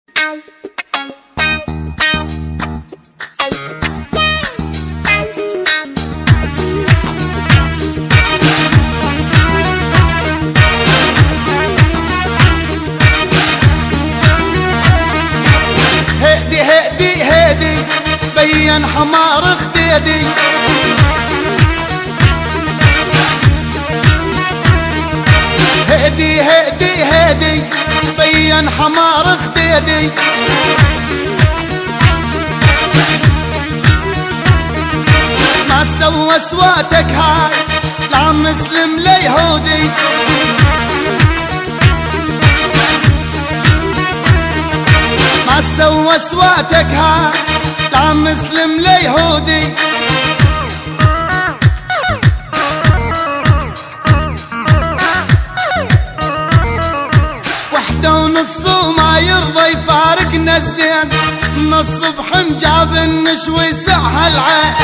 هدي هدي هدي بين حمار اختيدي، هدي هدي هدي بين حمار اختيدي، ما تسوى سواتك هاي لا مسلم لا يهودي، ما تسوى سواتك هاي لا مسلم لا يهودي. وحدة ونص وما يرضى يفارقنا الزين، من الصبح مجاب النشوي سعها العين،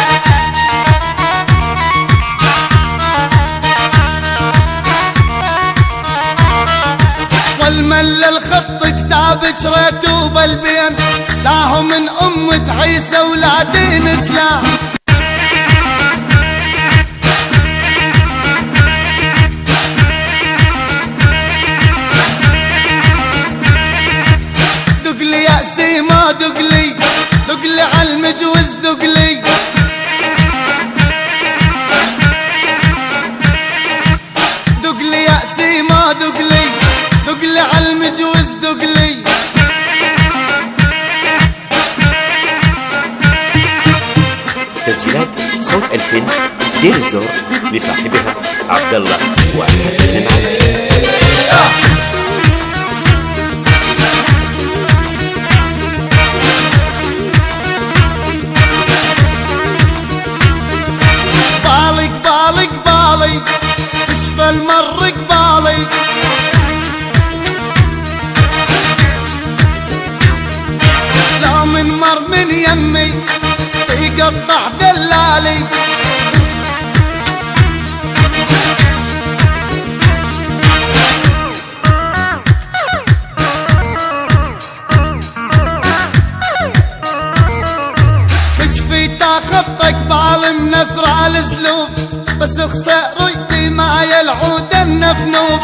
والمل الخط كتاب شريته بالبين، لاهو من أمة عيسى ولا دين إسلام. دقلي يأسي ما دقلي، دقلي عالمجوز دقلي، دقلي يأسي ما دقلي، دقلي عالمجوز دقلي. تسجيلات صوت 2000 دير الزور لصاحبها عبد الله وحسن المعزي. بالي قبالي قبالي اشفى المر قبالي، لا من مر من يمي يقطع دلالي، كشفي تاخطك بعلم نثر الزلوب، بس خسر ريتي معي العود النفنوب،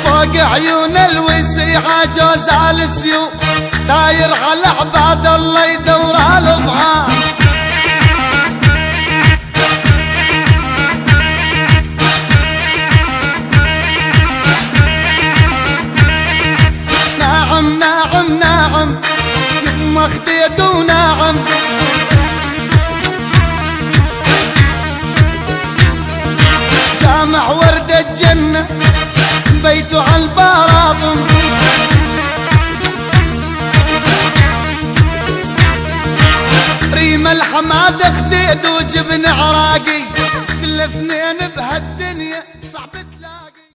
فوق عيون الوسيعة جوز على السيوف، داير على عباد الله يدور على الضعاف، ناعم ناعم ناعم يما اخديته ناعم، جامع ورد الجنة بيته عالبراطم، ريم الحماد خديد وجبن عراقي، كل اثنين بهد